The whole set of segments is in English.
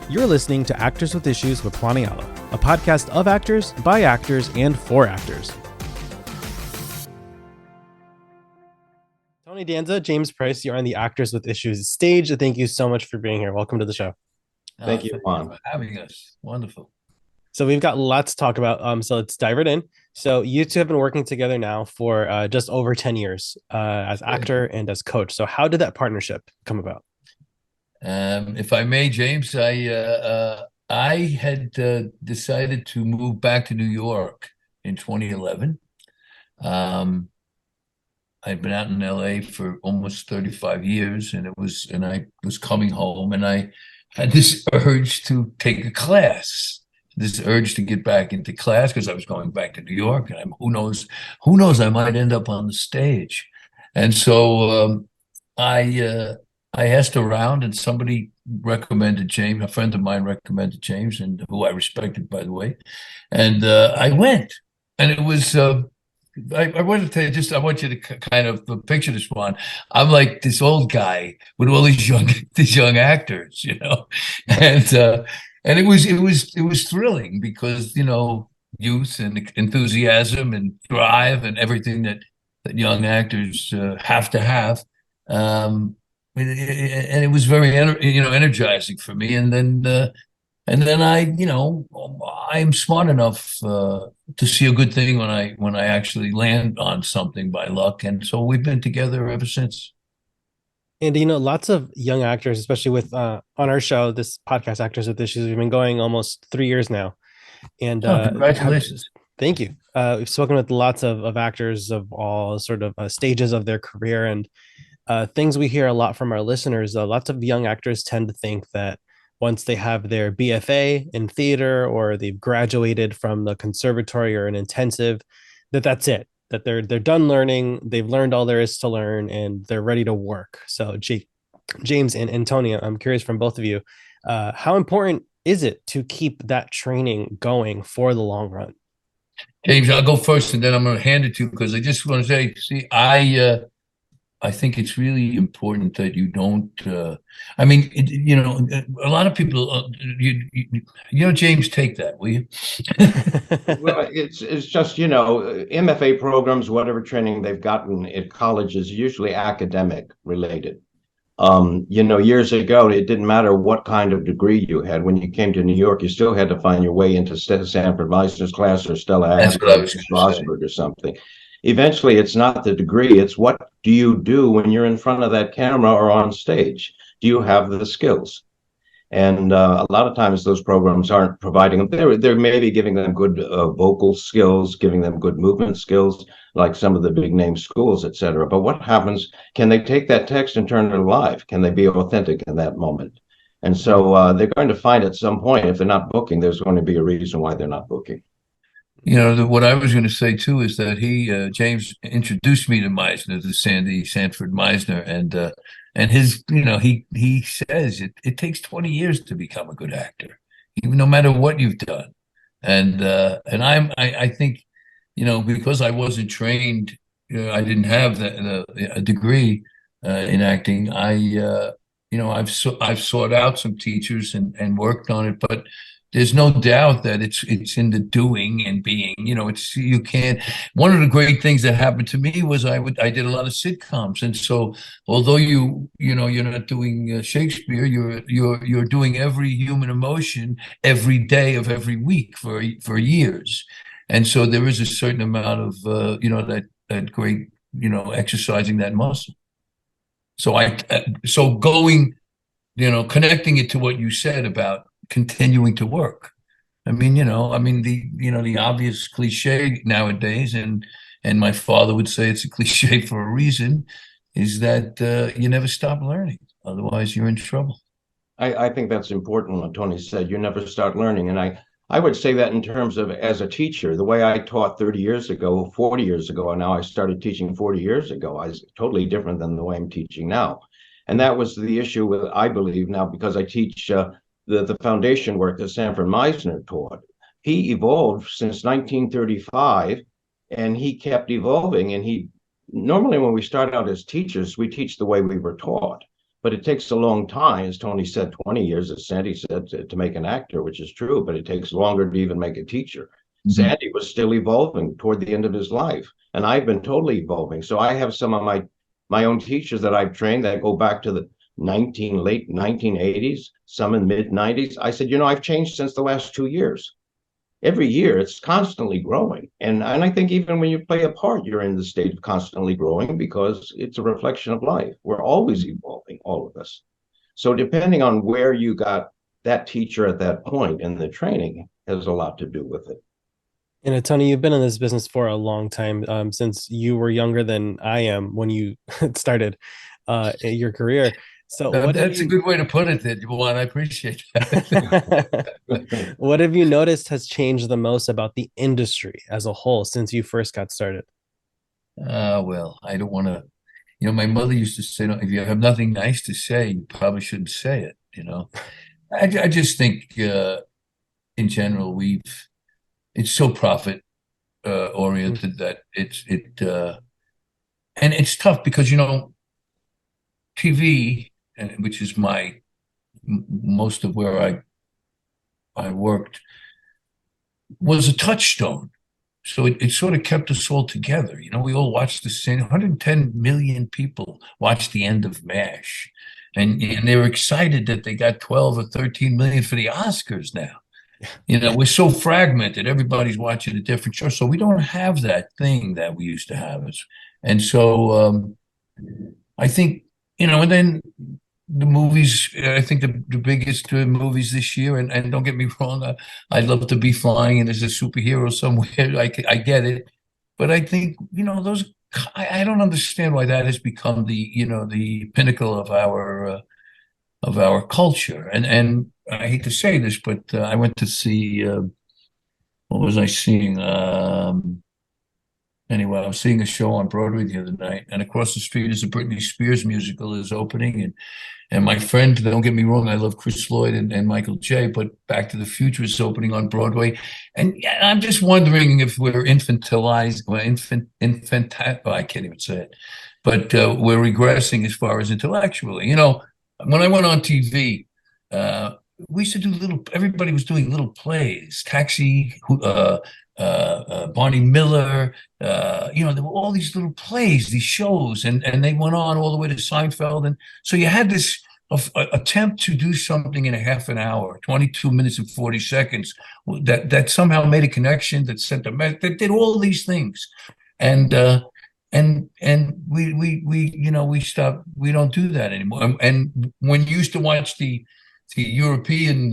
You're listening to Actors with Issues with Juanialo, a podcast of actors, by actors, and for actors. Tony Danza, James Price, you're on the Actors with Issues stage. Thank you so much for being here. Welcome to the show. Thank you, Juan, for having us. Wonderful. So we've got lots to talk about. So let's dive right in. So you two have been working together now for just over 10 years as actor and as coach. So how did that partnership come about? If I may, James, I had decided to move back to New York in 2011. I'd been out in LA for almost 35 years, and I was coming home, and I had this urge to take a class. This urge to get back into class because I was going back to New York, and who knows, I might end up on the stage. And so I asked around, and somebody recommended James. A friend of mine recommended James, and who I respected, by the way. And I went, and it was. I want to tell you, I want you to kind of picture this one. I'm like this old guy with all these young actors, and it was thrilling because youth and enthusiasm and drive and everything that young actors have to have. And it was very energizing for me. And then I'm smart enough to see a good thing when I actually land on something by luck. And so we've been together ever since. And lots of young actors, especially with on our show, this podcast, Actors with Issues, we've been going almost 3 years now. And congratulations. Thank you. We've spoken with lots of actors of all sort of stages of their career, and things we hear a lot from our listeners. Lots of young actors tend to think that once they have their BFA in theater or they've graduated from the conservatory or an intensive, that's it, that they're done learning, they've learned all there is to learn, and they're ready to work. So James and Antonia, I'm curious from both of you, how important is it to keep that training going for the long run? James, I'll go first, and then I'm going to hand it to you because I just want to say, I think it's really important that you don't. A lot of people. James, take that, will you? Well, it's just MFA programs, whatever training they've gotten at college is usually academic related. Years ago, it didn't matter what kind of degree you had. When you came to New York, you still had to find your way into Sanford Meisner's class or Stella Adams or Strasberg or something. Eventually, it's not the degree, it's what do you do when you're in front of that camera or on stage? Do you have the skills? And a lot of times those programs aren't providing them. They're maybe giving them good vocal skills, giving them good movement skills, like some of the big name schools, et cetera. But what happens, can they take that text and turn it alive? Can they be authentic in that moment? And so they're going to find at some point, if they're not booking, there's going to be a reason why they're not booking. What I was going to say too is that James introduced me to Meisner, to Sanford Meisner, and his, he says it takes 20 years to become a good actor, even no matter what you've done. And I think, because I wasn't trained, I didn't have a degree in acting. I've sought out some teachers and worked on it, but there's no doubt that it's in the doing and being. You can't. One of the great things that happened to me was I did a lot of sitcoms, and so although you're not doing Shakespeare, you're doing every human emotion every day of every week for years, and so there is a certain amount of that great exercising that muscle. So going, connecting it to what you said about continuing to work. The obvious cliche nowadays, and my father would say it's a cliche for a reason, is that you never stop learning. Otherwise, you're in trouble. I think that's important what Tony said. You never start learning. And I would say that in terms of as a teacher, the way I taught 30 years ago, 40 years ago, and now I started teaching 40 years ago, is totally different than the way I'm teaching now. And that was the issue with, I believe now, because I teach the foundation work that Sanford Meisner taught. He evolved since 1935, and he kept evolving. And normally when we start out as teachers, we teach the way we were taught. but it takes a long time, as Tony said, 20 years, as Sandy said, to make an actor, which is true, but it takes longer to even make a teacher. Sandy was still evolving toward the end of his life, and I've been totally evolving. So I have some of my own teachers that I've trained that go back to the late 1980s, some in mid 90s. I said, I've changed since the last 2 years. Every year it's constantly growing. And I think even when you play a part, you're in the state of constantly growing because it's a reflection of life. We're always evolving, all of us. So depending on where you got that teacher at that point in the training has a lot to do with it. Tony, you've been in this business for a long time, since you were younger than I am when you started your career. So, That's a good way to put it, there, Juan. I appreciate that. what have you noticed has changed the most about the industry as a whole since you first got started? Well, I don't want to. My mother used to say, "If you have nothing nice to say, you probably shouldn't say it." I just think, in general, it's so profit oriented that and it's tough because TV, which is most of where I worked, was a touchstone. So it sort of kept us all together. We all watched the same. 110 million people watched the end of MASH, and they were excited that they got 12 or 13 million for the Oscars now. We're so fragmented. Everybody's watching a different show. So we don't have that thing that we used to have. And so I think, and then the movies, I think the biggest movies this year, and don't get me wrong, I'd love to be flying and as a superhero somewhere. I get it. But I think, those, I don't understand why that has become the pinnacle of our culture. And I hate to say this, but I went to see, what was I seeing? Anyway, I was seeing a show on Broadway the other night, and across the street is a Britney Spears musical is opening. And my friend, don't get me wrong, I love Chris Lloyd and Michael J., but Back to the Future is opening on Broadway. And I'm just wondering if we're infantilized, I can't even say it, but we're regressing as far as intellectually. When I went on TV, we used to do everybody was doing little plays, Taxi, Barney Miller, there were all these little plays, these shows, and they went on all the way to Seinfeld. And so you had this attempt to do something in a half an hour, 22 minutes and 40 seconds, that somehow made a connection, that sent a message, that did all these things. And we stopped. We don't do that anymore. And when you used to watch the European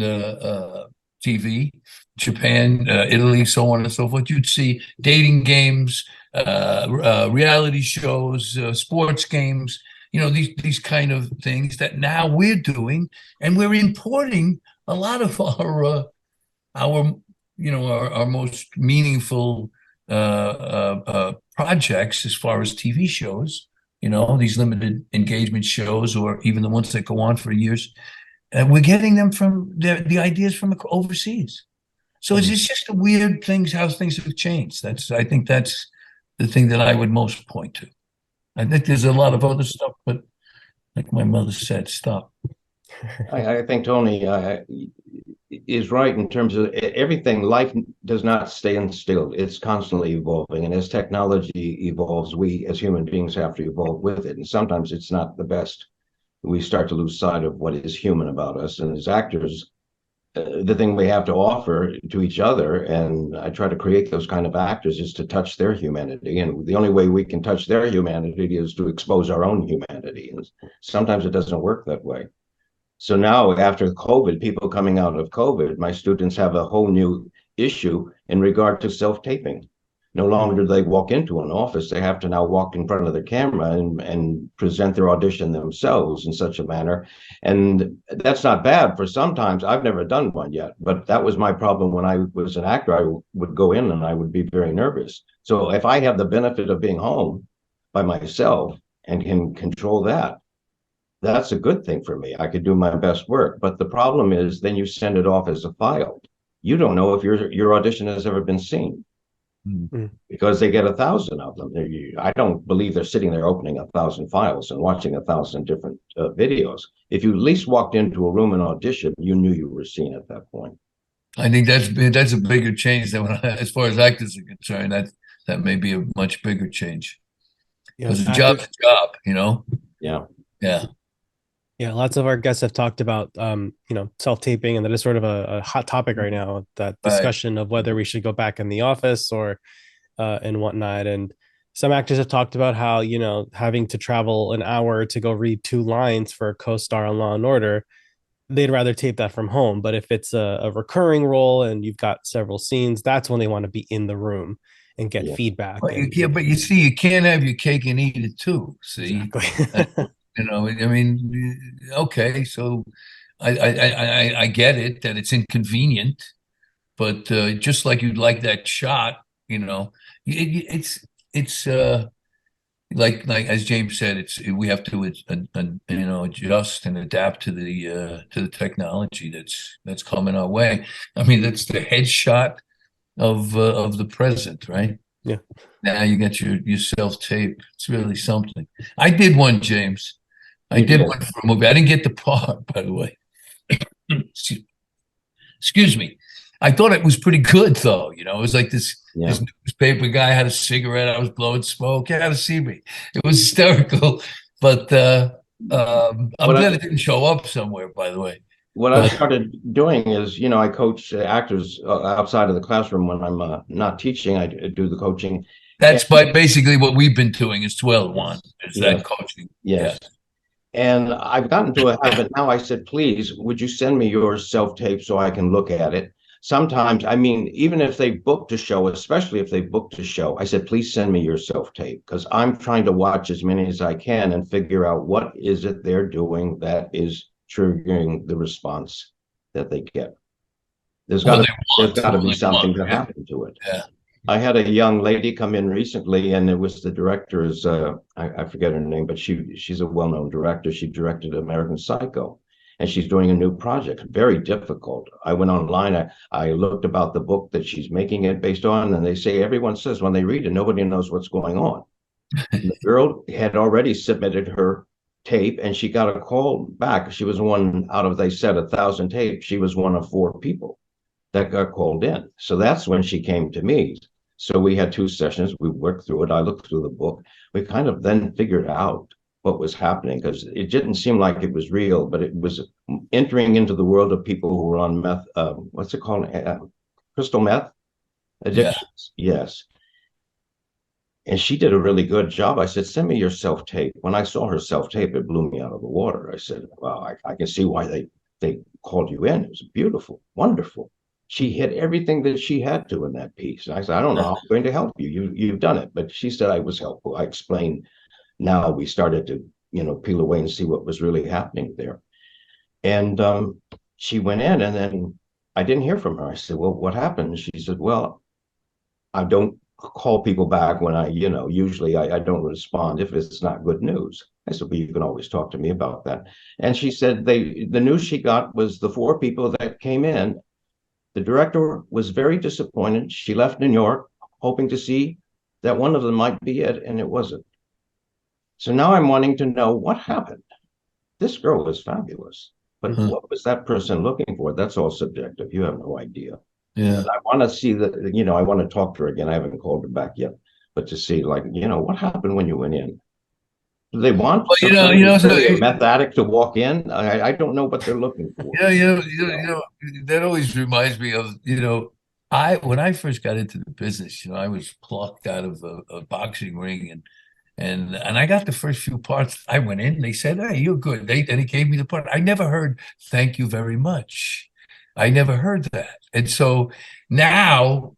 TV, Japan, Italy, so on and so forth, you'd see dating games, reality shows, sports games, these kind of things that now we're doing, and we're importing a lot of our most meaningful projects as far as TV shows, these limited engagement shows, or even the ones that go on for years. We're getting them from the ideas from overseas. So it's just a weird things, how things have changed. I think that's the thing that I would most point to. I think there's a lot of other stuff, but like my mother said, stop. I think Tony is right in terms of everything. Life does not stay still. It's constantly evolving. And as technology evolves, we as human beings have to evolve with it. And sometimes it's not the best. We start to lose sight of what is human about us. And as actors, the thing we have to offer to each other, and I try to create those kind of actors, is to touch their humanity. And the only way we can touch their humanity is to expose our own humanity. And sometimes it doesn't work that way. So now, after COVID, people coming out of COVID, my students have a whole new issue in regard to self-taping. No longer do they walk into an office. They have to now walk in front of the camera and present their audition themselves in such a manner. And that's not bad for sometimes. I've never done one yet, but that was my problem when I was an actor. I would go in and I would be very nervous. So if I have the benefit of being home by myself and can control that, that's a good thing for me. I could do my best work. But the problem is then you send it off as a file. You don't know if your audition has ever been seen. Mm. because they get 1,000 of them. I don't believe they're sitting there opening 1,000 files and watching 1,000 different videos. If you at least walked into a room and auditioned, you knew you were seen at that point. I think that's a bigger change than as far as actors are concerned. That may be a much bigger change Yeah, because a job's actor. a job, you know. Yeah. Yeah, Yeah, lots of our guests have talked about self-taping, and that is sort of a hot topic right now, that right. discussion of whether we should go back in the office or and whatnot. And some actors have talked about how, having to travel an hour to go read two lines for a co-star on Law and Order, they'd rather tape that from home. But if it's a recurring role and you've got several scenes, that's when they want to be in the room and get Yeah. feedback. But And but you see, you can't have your cake and eat it too. See, exactly. I mean, okay, so I get it that it's inconvenient, but just like you'd like that shot, it's like as James said, we have to adjust and adapt to the technology that's coming our way. I mean, that's the headshot of the present, right? Yeah. Now you get your self tape. It's really something. I did one, James. I You did did. one for a movie. I didn't get the part, by the way. Excuse me. I thought it was pretty good, though. It was like Yeah. this newspaper guy had a cigarette. I was blowing smoke. He had to see me. It was hysterical, but I'm What I glad it didn't show up somewhere. By the way, what I've but started doing is, I coach actors outside of the classroom when I'm not teaching. I do the coaching. And that's basically what we've been doing is 12-1. yes, Is yes, that coaching? Yeah, yes. And I've gotten to a habit now. I said, please, would you send me your self tape so I can look at it? Sometimes, I mean, even if they booked a show, especially if they booked a show, I said, please send me your self tape because I'm trying to watch as many as I can and figure out what is it they're doing that is triggering the response that they get. There's got what to they there's want, got to what be they want. something that Yeah, happened to it. yeah, I had a young lady come in recently, and it was the director's. I forget her name, but she's a well-known director. She directed American Psycho, and she's doing a new project. Very difficult. I went online. I looked about the book that she's making it based on, and they say everyone says when they read it, nobody knows what's going on. And the girl had already submitted her tape, and she got a call back. She was one out of, they said, 1,000 tapes. She was one of four people that got called in. So that's when she came to me. So we had two sessions. We worked through it. I looked through the book. We kind of then figured out what was happening because it didn't seem like it was real, but it was entering into the world of people who were on meth. What's it called? Crystal meth yeah. addictions. Yes. And she did a really good job. I said, send me your self tape. When I saw her self tape, it blew me out of the water. I said, well, I can see why they called you in. It was beautiful, wonderful. She hit everything that she had to in that piece. And I said, I don't know how I'm going to help you. You've done it. But she said I was helpful. I explained. Now we started to, peel away and see what was really happening there. And she went in, and then I didn't hear from her. I said, well, what happened? She said, well, I don't call people back when usually I don't respond if it's not good news. I said, well, you can always talk to me about that. And she said the news she got was the four people that came in. The director was very disappointed. She left New York hoping to see that one of them might be it, and it wasn't. So now I'm wanting to know what happened. This girl was fabulous, but Uh-huh. what was that person looking for? That's all subjective. You have no idea. Yeah. I want to see I want to talk to her again. I haven't called her back yet, but to see, like, what happened when you went in? Do they want Well, somebody you know, who's so really a meth addict to walk in? I don't know what they're looking for. that always reminds me of, I when I first got into the business, I was plucked out of a boxing ring and I got the first few parts. I went in, they said, "Hey, you're good." And he gave me the part. I never heard "Thank you very much." I never heard that. And so now,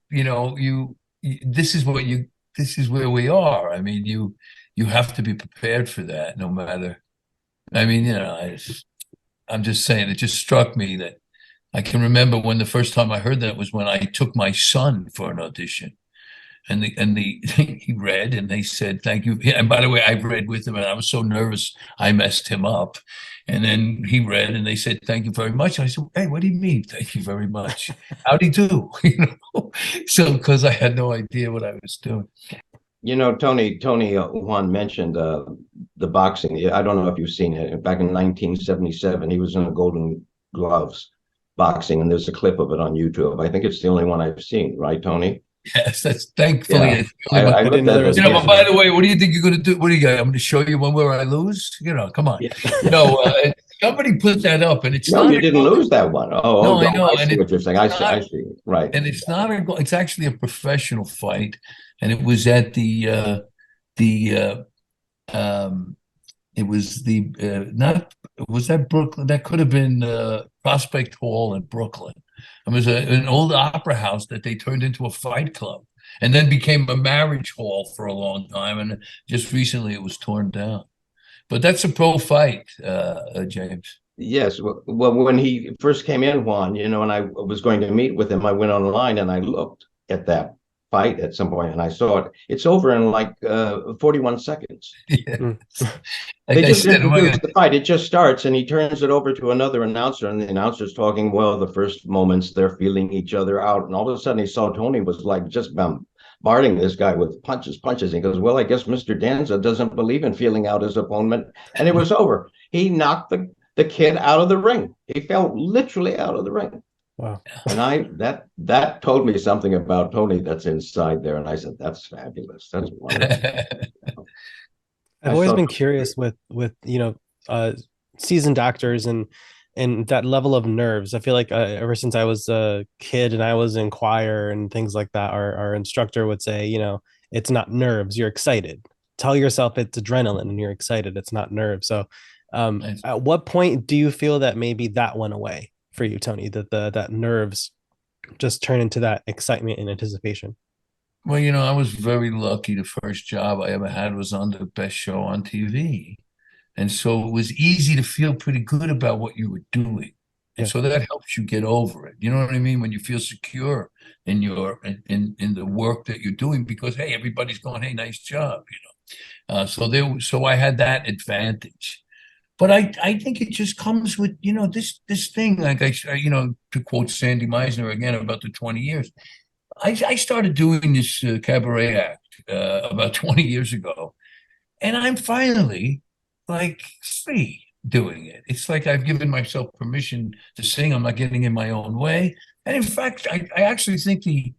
this is where we are. I mean, you have to be prepared for that no matter. I mean, I'm just saying, it just struck me that I can remember when the first time I heard that was when I took my son for an audition. and he read, and they said thank you. And by the way, I read with him, and I was so nervous I messed him up. And then he read, and they said thank you very much. And I said, hey, what do you mean thank you very much? How'd he do? So because I had no idea what I was doing. Tony Juan mentioned the boxing. I don't know if you've seen it. Back in 1977, he was in the Golden Gloves boxing, and there's a clip of it on YouTube. I think it's the only one I've seen, right, Tony? Yes, that's thankfully. Yeah. It's the only I one. looked at it. But by the way, what do you think you're going to do? What do you got? I'm going to show you one where I lose. Come on. Yeah. Somebody put that up, and it's No, not. you didn't lose that one. No, I know. I see what you're saying. I see. Right. And it's not a. It's actually a professional fight, and it was at the it was not was that Brooklyn? That could have been Prospect Hall in Brooklyn. It was an old opera house that they turned into a fight club, and then became a marriage hall for a long time. And just recently, it was torn down. But that's a pro fight, James. Yes. Well, when he first came in, Juan, and I was going to meet with him, I went online and I looked at that fight at some point, and I saw it. It's over in like 41 seconds. Yeah. They just introduce the fight. It just starts, and he turns it over to another announcer, and the announcer's talking. Well, the first moments they're feeling each other out, and all of a sudden he saw Tony was like just bombarding this guy with punches. And he goes, well, I guess Mr. Danza doesn't believe in feeling out his opponent, and it was over. He knocked the kid out of the ring. He fell literally out of the ring. Wow. And that told me something about Tony that's inside there. And I said, that's fabulous. That's wonderful. I've always been curious with seasoned actors and that level of nerves. I feel like ever since I was a kid and I was in choir and things like that, our instructor would say, it's not nerves, you're excited. Tell yourself it's adrenaline and you're excited. It's not nerves. So Nice. at what point do you feel that maybe that went away for you, Tony, that that nerves just turn into that excitement and anticipation? Well, I was very lucky. The first job I ever had was on the best show on TV. And so it was easy to feel pretty good about what you were doing. And so that helps you get over it. You know what I mean? When you feel secure in in the work that you're doing, because hey, everybody's going, hey, nice job, so I had that advantage. But I think it just comes with, this thing, like to quote Sandy Meisner again about the 20 years. I started doing this cabaret act about 20 years ago, and I'm finally like free doing it. It's like I've given myself permission to sing. I'm not getting in my own way. And in fact, I actually think the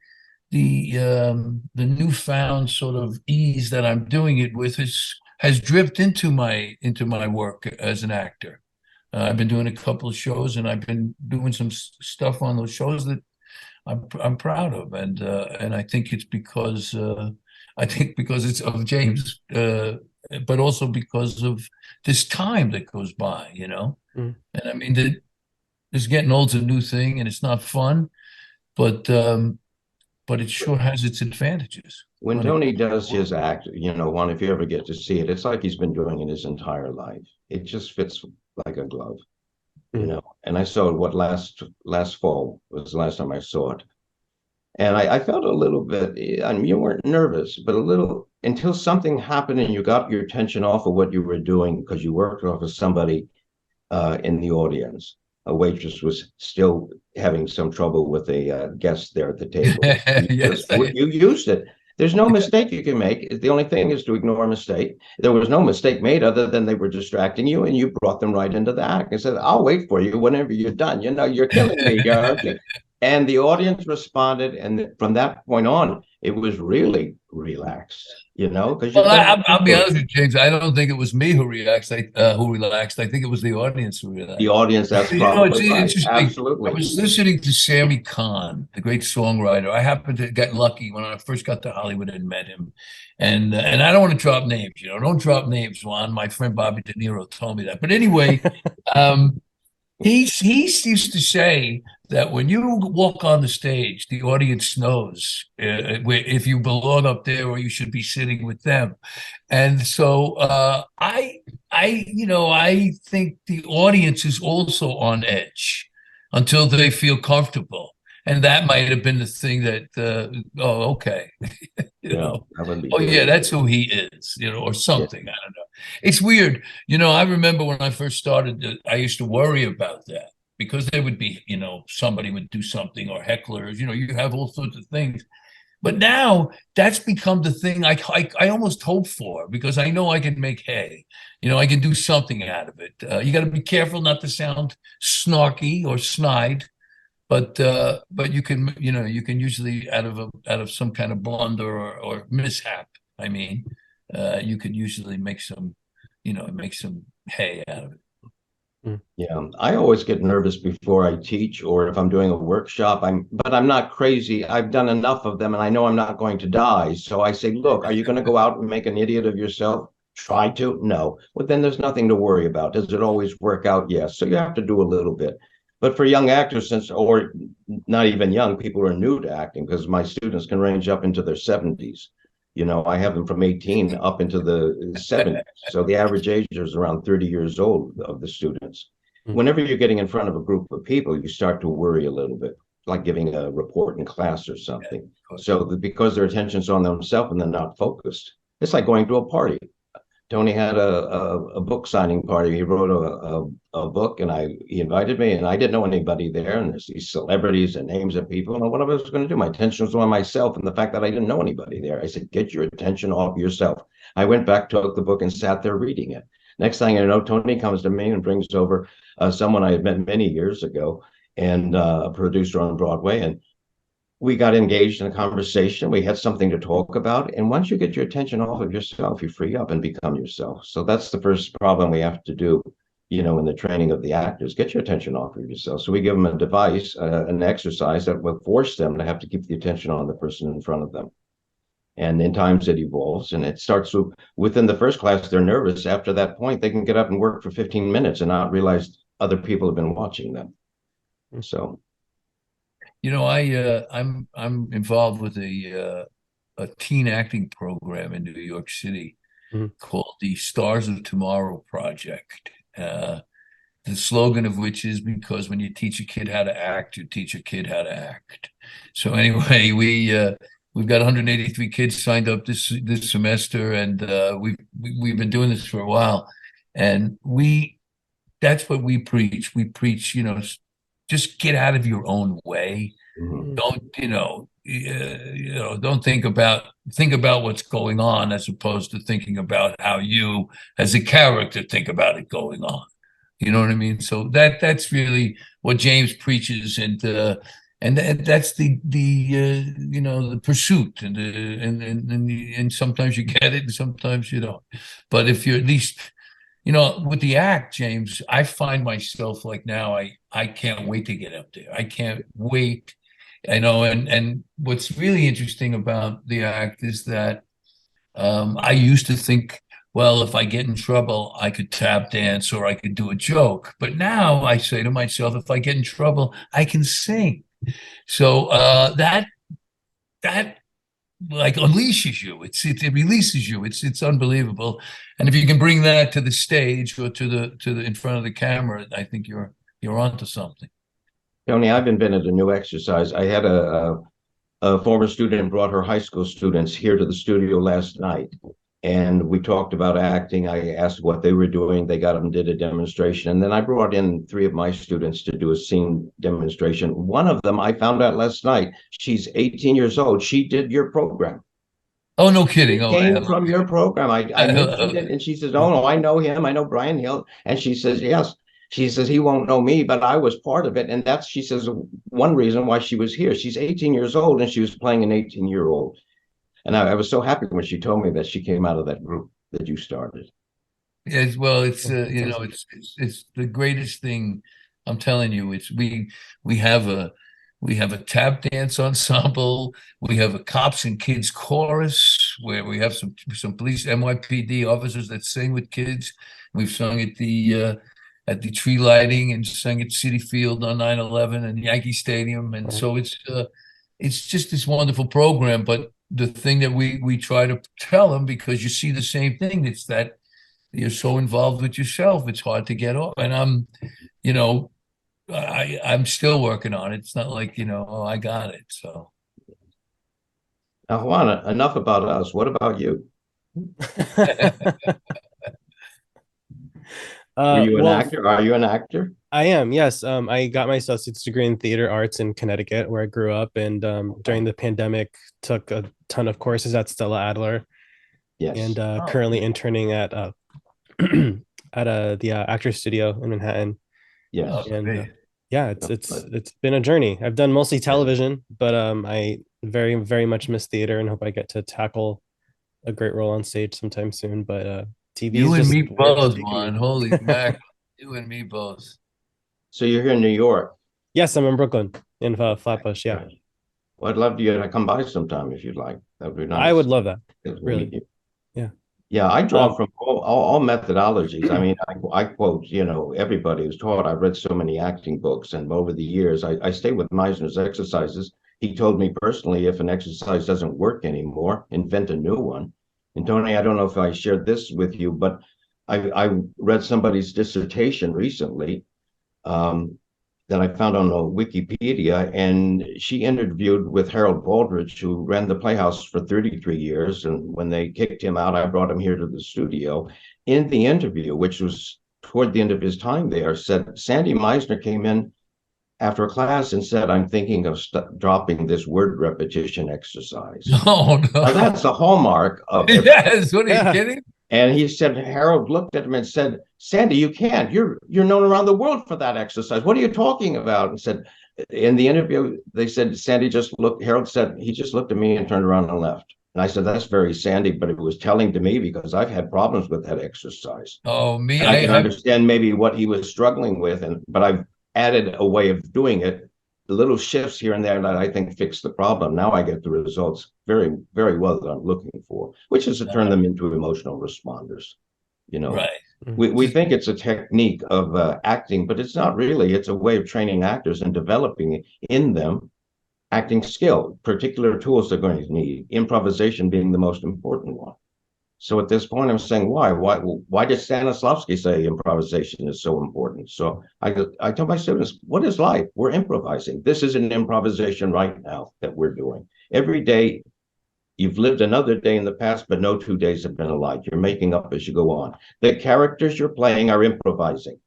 newfound sort of ease that I'm doing it with has dripped into my work as an actor. I've been doing a couple of shows, and I've been doing some stuff on those shows that I'm proud of, and I think it's because it's of James, but also because of this time that goes by, And I mean, this getting old's a new thing, and it's not fun, but it sure has its advantages. When Tony does his act, Juan, if you ever get to see it, it's like he's been doing it his entire life. It just fits like a glove, And I saw it last fall was the last time I saw it. And I felt a little bit, I mean, you weren't nervous, but a little, until something happened and you got your attention off of what you were doing because you worked off of somebody in the audience. A waitress was still having some trouble with a guest there at the table. You used it. There's no mistake you can make. The only thing is to ignore a mistake. There was no mistake made other than they were distracting you, and you brought them right into the act and said, I'll wait for you whenever you're done. You're killing me, aren't you? And the audience responded, and from that point on, it was really relaxed, because I'll be honest with you, James. I don't think it was me who relaxed. I think it was the audience who relaxed. The audience, that's probably right. Absolutely. I was listening to Sammy Cahn, the great songwriter. I happened to get lucky when I first got to Hollywood and met him. And I don't want to drop names, don't drop names, Juan. My friend Bobby De Niro told me that. But anyway, he used to say that when you walk on the stage, the audience knows if you belong up there or you should be sitting with them. And so I think the audience is also on edge until they feel comfortable. and that might have been the thing that oh, okay, Yeah, that would be oh yeah, good. that's who he is, or Yeah. something. I don't know. It's weird. I remember when I first started, I used to worry about that because there would be, somebody would do something or hecklers, you have all sorts of things. But now that's become the thing I almost hope for because I know I can make hay. I can do something out of it. You got to be careful not to sound snarky or snide, but you can usually out of some kind of blunder or mishap. I mean, you could usually make some hay out of it. Yeah, I always get nervous before I teach or if I'm doing a workshop. But I'm not crazy. I've done enough of them and I know I'm not going to die. So I say, look, are you going to go out and make an idiot of yourself? Try to? No. Well, then there's nothing to worry about. Does it always work out? Yes. So you have to do a little bit. But for young actors, or not even young, people who are new to acting, because my students can range up into their 70s. I have them from 18 up into the 70s. So the average age is around 30 years old of the students. Whenever you're getting in front of a group of people, you start to worry a little bit, like giving a report in class or something. So because their attention's on themselves and they're not focused, it's like going to a party. Tony had a book signing party. He wrote a book, and he invited me, and I didn't know anybody there. And there's these celebrities and names of people. And what I was going to do, my attention was on myself and the fact that I didn't know anybody there. I said, "Get your attention off yourself." I went back, took the book, and sat there reading it. Next thing I know, Tony comes to me and brings over someone I had met many years ago, and a producer on Broadway, and we got engaged in a conversation. We had something to talk about. And once you get your attention off of yourself, you free up and become yourself. So that's the first problem we have to do, in the training of the actors, get your attention off of yourself. So we give them a device, an exercise that will force them to have to keep the attention on the person in front of them. And in times it evolves and it starts within the first class, they're nervous. After that point, they can get up and work for 15 minutes and not realize other people have been watching them. So I'm involved with a teen acting program in New York City called the Stars of Tomorrow Project. The slogan of which is because when you teach a kid how to act, you teach a kid how to act. So anyway, we've got 183 kids signed up this semester, and we've been doing this for a while, and that's what we preach. We preach, just get out of your own way. Don't don't think about what's going on as opposed to thinking about how you as a character think about it going on. You know what I mean? So that's really what James preaches, and that's the pursuit, and sometimes you get it and sometimes you don't. But if you're at least with the act, James, I find myself like now, I can't wait to get up there. I can't wait. And what's really interesting about the act is that I used to think, well, if I get in trouble, I could tap dance or I could do a joke. But now I say to myself, if I get in trouble, I can sing. So that like unleashes you. It releases you. It's unbelievable. And if you can bring that to the stage or to the in front of the camera, I think you're onto something. Tony, I've invented a new exercise. I had a former student brought her high school students here to the studio last night, and we talked about acting. I asked what they were doing. They got up and did a demonstration, and then I brought in 3 of my students to do a scene demonstration. One of them, I found out last night, she's 18 years old. She did your program. Oh, no kidding. It came from your program. I mentioned it, and she says, "Oh no, I know him. I know Brian Hill." And she says, "Yes." She says, "He won't know me, but I was part of it." And that's, she says, one reason why she was here. She's 18 years old and she was playing an 18-year-old. And I was so happy when she told me that she came out of that group that you started. As well, it's the greatest thing. I'm telling you, we have a tap dance ensemble. We have a cops and kids chorus where we have some police NYPD officers that sing with kids. We've sung at the tree lighting and sang at Citi Field on 9/11 and Yankee Stadium, and so it's just this wonderful program. But the thing that we try to tell them, because you see the same thing, it's that you're so involved with yourself, it's hard to get off. And I'm, I'm still working on it. It's not like, oh, I got it. So Now, Juan, enough about us. What about you? Were you an Well, actor? Are you an actor? I am, yes. I got my associate's degree in theater arts in Connecticut, where I grew up, and Okay. during the pandemic, took a ton of courses at Stella Adler, and Yes. oh, currently interning at at the Actors Studio in Manhattan. Yes. oh, And great. yeah, it's been a journey. I've done mostly Yeah. television, but I very much miss theater and hope I get to tackle a great role on stage sometime soon. But TV is You and just me where it's both, taking me. man. Holy mackerel. You and me both. So you're here in New York. Yes, I'm in Brooklyn in Okay. Flatbush. Yeah, Good. Well, I'd love you to come by sometime if you'd like. That would be I would nice. love that. Good to Really. meet you. Yeah. Yeah, I draw Um, from all methodologies. I mean, I quote, everybody who's taught. I've read so many acting books, and over the years, I stay with Meisner's exercises. He told me personally, if an exercise doesn't work anymore, invent a new one. And Tony, I don't know if I shared this with you, but I read somebody's dissertation recently, um, that I found on Wikipedia, and she interviewed with Harold Baldridge, who ran the Playhouse for 33 years. And when they kicked him out, I brought him here to the studio. In the interview, which was toward the end of his time there, said Sandy Meisner came in after a class and said, "I'm thinking of dropping this word repetition exercise." Oh, Now, no. that's the hallmark of every. Yes. What are you yeah. kidding? And he said, Harold looked at him and said, "Sandy, you can't. You're known around the world for that exercise. What are you talking about?" And said, in the interview, they said Sandy just looked. Harold said he just looked at me and turned around and left. And I said, "That's very Sandy, but it was telling to me because I've had problems with that exercise, Oh, me. and I can understand maybe what he was struggling with, and but I've added a way of doing it, little shifts here and there that I think fix the problem. Now I get the results very, very well that I'm looking for, which is to turn them into emotional responders. You know, Right. we think it's a technique of acting, but it's not really. It's a way of training actors and developing in them acting skill, particular tools they're going to need, improvisation being the most important one. So at this point, I'm saying, why did Stanislavski say improvisation is so important? So I tell my students, what is life? We're improvising. This is an improvisation right now that we're doing. Every day, you've lived another day in the past, but no 2 days have been alike. You're making up as you go on. The characters you're playing are improvising.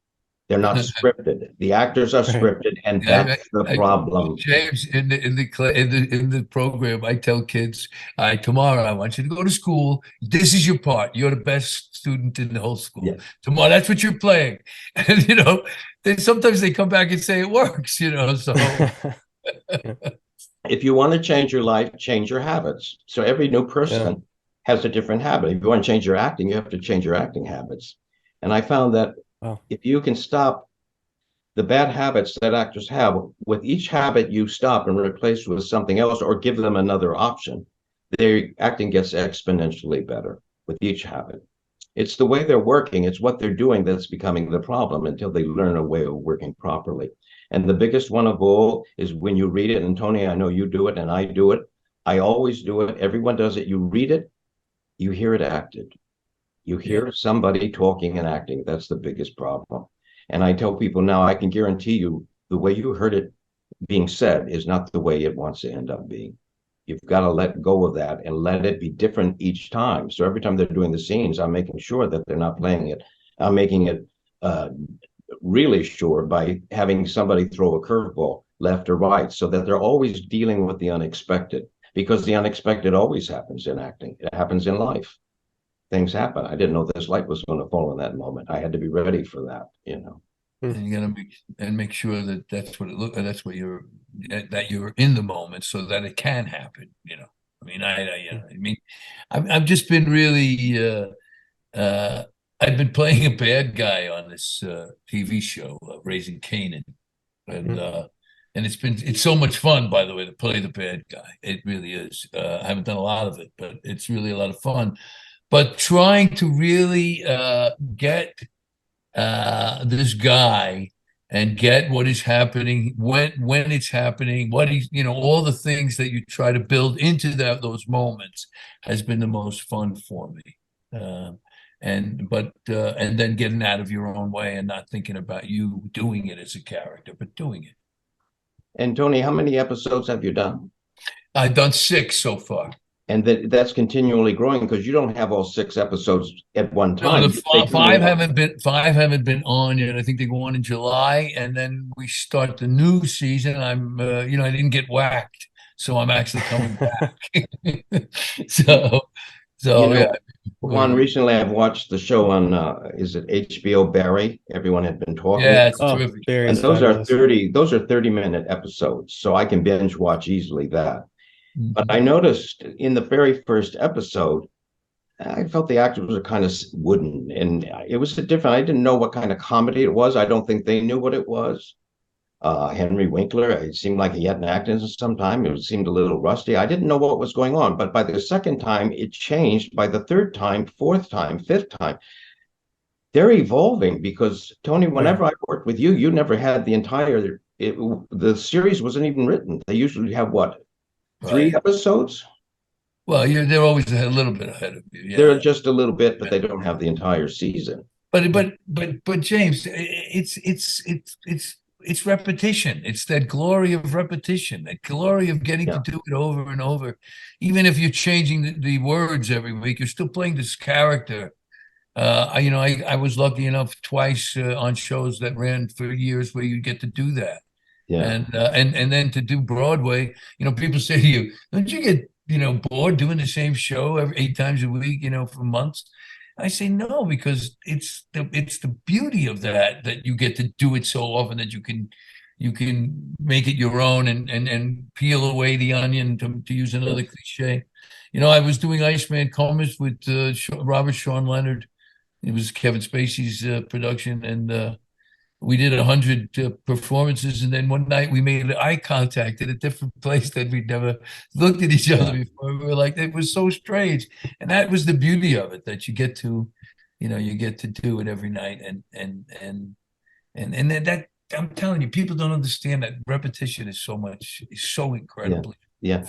They're not scripted. The actors are Right. scripted, and I, that's the I, problem. James, in the program, I tell kids, tomorrow I want you to go to school. This is your part. You're the best student in the whole school. Yeah. Tomorrow, that's what you're playing. And then sometimes they come back and say it works. So If you want to change your life, change your habits. So every new yeah. person has a different habit. If you want to change your acting, you have to change your acting habits. And I found that Wow. if you can stop the bad habits that actors have, with each habit you stop and replace with something else or give them another option, their acting gets exponentially better with each habit. It's the way they're working, it's what they're doing that's becoming the problem until they learn a way of working properly. And the biggest one of all is when you read it, and Tony, I know you do it and I do it. I always do it. Everyone does it. You read it, you hear it acted. You yeah, hear somebody talking and acting. That's the biggest problem. And I tell people now, I can guarantee you the way you heard it being said is not the way it wants to end up being. You've got to let go of that and let it be different each time. So every time they're doing the scenes, I'm making sure that they're not playing it. I'm making it really sure by having somebody throw a curveball left or right so that they're always dealing with the unexpected, because the unexpected always happens in acting. It happens in life. Things happen. I didn't know this light was going to fall in that moment. I had to be ready for that. Mm. and you got to make sure that that's what it look. That's what that you're in the moment, so that it can happen. I mean, I've just been really. I've been playing a bad guy on this TV show, Raising Canaan, and Mm. uh, and it's so much fun, by the way, to play the bad guy. It really is. I haven't done a lot of it, but it's really a lot of fun. But trying to really get this guy and get what is happening when it's happening, what he's all the things that you try to build into those moments has been the most fun for me. and then getting out of your own way and not thinking about you doing it as a character, but doing it. And Tony, how many episodes have you done? I've done 6 so far. And that's continually growing because you don't have all 6 episodes at one No, time. five haven't been on yet. I think they go on in July, and then we start the new season. I didn't get whacked, so I'm actually coming back. so, yeah. Juan, recently I've watched the show on is it HBO Barry? Everyone had been talking. Yeah, it's terrific. And those are 30-minute episodes, so I can binge watch easily that. Mm-hmm. But I noticed in the very first episode, I felt the actors were kind of wooden, and it was different. I didn't know what kind of comedy it was. I don't think they knew what it was. Henry Winkler, it seemed like he hadn't acted in some time. It seemed a little rusty. I didn't know what was going on, but by the second time, it changed. By the third time, fourth time, fifth time, they're evolving because, Tony, whenever I worked with you, you never had the series wasn't even written. They usually have what? 3 episodes? Well, they're always a little bit ahead of you. Yeah. They're just a little bit, but they don't have the entire season. But James, it's repetition. It's that glory of repetition, that glory of getting to do it over and over. Even if you're changing the words every week, you're still playing this character. I was lucky enough twice on shows that ran for years where you get to do that. Yeah. And then to do Broadway, people say to you, don't you get, bored doing the same show 8 times a week, for months? I say no, because it's the beauty of that you get to do it so often that you can make it your own and peel away the onion, to use another cliche. I was doing Iceman Comas with Robert Sean Leonard. It was Kevin Spacey's production, and we did 100 performances, and then one night we made eye contact at a different place that we'd never looked at each other before. We were like, it was so strange, and that was the beauty of it, that you get to do it every night, and that I'm telling you, people don't understand that repetition is so incredibly. Yeah.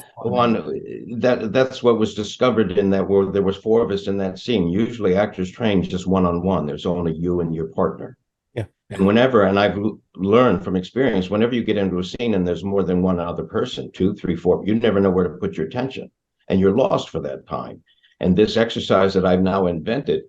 That's what was discovered in that world. There was 4 of us in that scene. Usually actors train just one-on-one. There's only you and your partner. And I've learned from experience, whenever you get into a scene and there's more than one other person, 2, 3, 4, you never know where to put your attention, and you're lost for that time. And this exercise that I've now invented,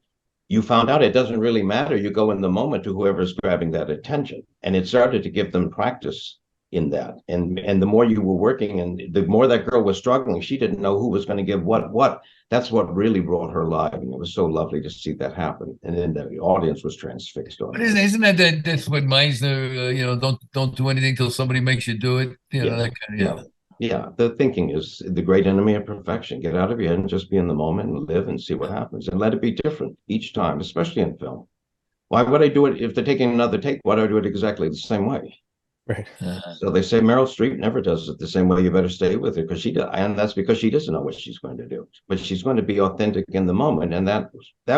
you found out it doesn't really matter. You go in the moment to whoever's grabbing that attention, and it started to give them practice in that. And the more you were working, and the more that girl was struggling, she didn't know who was going to give what. That's what really brought her live, and it was so lovely to see that happen. And then the audience was transfixed on it. Isn't that's what Meisner, don't do anything till somebody makes you do it. That kind of, Yeah, the thinking is the great enemy of perfection. Get out of your head and just be in the moment and live and see what happens, and let it be different each time, especially in film. Why would I do it if they're taking another take? Why do I do it exactly the same way? Right. So they say Meryl Streep never does it the same way. You better stay with her because she does, and that's because she doesn't know what she's going to do. But she's going to be authentic in the moment, and that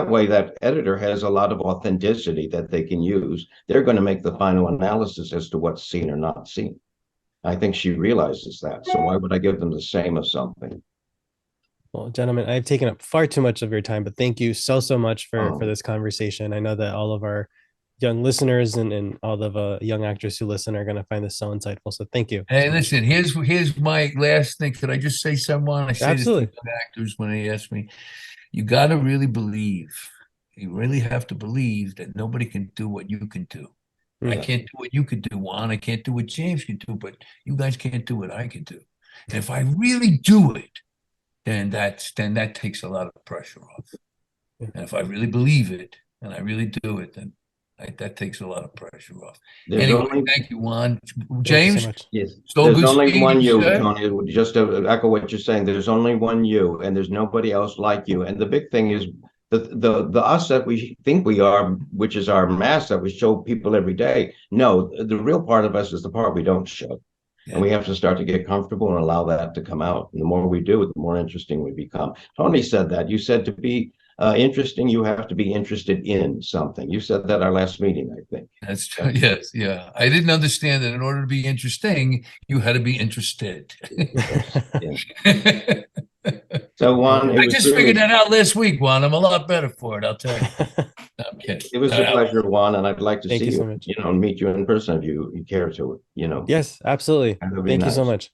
way, that editor has a lot of authenticity that they can use. They're going to make the final analysis as to what's seen or not seen. I think she realizes that. So why would I give them the same of something? Well, gentlemen, I've taken up far too much of your time, but thank you so much for this conversation. I know that all of our young listeners and all of young actors who listen are going to find this so insightful. So thank you. Hey, listen, here's my last thing. Could I just say someone? I say Absolutely. This to actors when they ask me, you got to really believe. You really have to believe that nobody can do what you can do. Yeah. I can't do what you could do, Juan. I can't do what James can do, but you guys can't do what I can do. And if I really do it, then that takes a lot of pressure off. Yeah. And if I really believe it and I really do it, then that takes a lot of pressure off. Thank you, Juan. James? Yes. There's only one you, Tony. Just to echo what you're saying, there's only one you, and there's nobody else like you. And the big thing is the us that we think we are, which is our mask that we show people every day. No, the real part of us is the part we don't show. Yeah. And we have to start to get comfortable and allow that to come out. And the more we do it, the more interesting we become. Tony said that. You said to be interesting, you have to be interested in something. You said that our last meeting, I think. That's true. Yes, yeah. I didn't understand that in order to be interesting, you had to be interested. Yes, yes. So Juan, I just figured that out last week, Juan. I'm a lot better for it, I'll tell you. No, I'm kidding. It was a pleasure, Juan, and I'd like to Thank see you you, so much. and meet you in person if you care to, Yes, absolutely. Thank you so nice. much.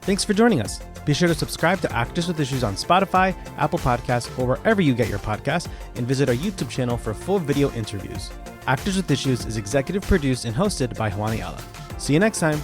Thanks for joining us. Be sure to subscribe to Actors with Issues on Spotify, Apple Podcasts, or wherever you get your podcasts, and visit our YouTube channel for full video interviews. Actors with Issues is executive produced and hosted by Juan Ayala. See you next time.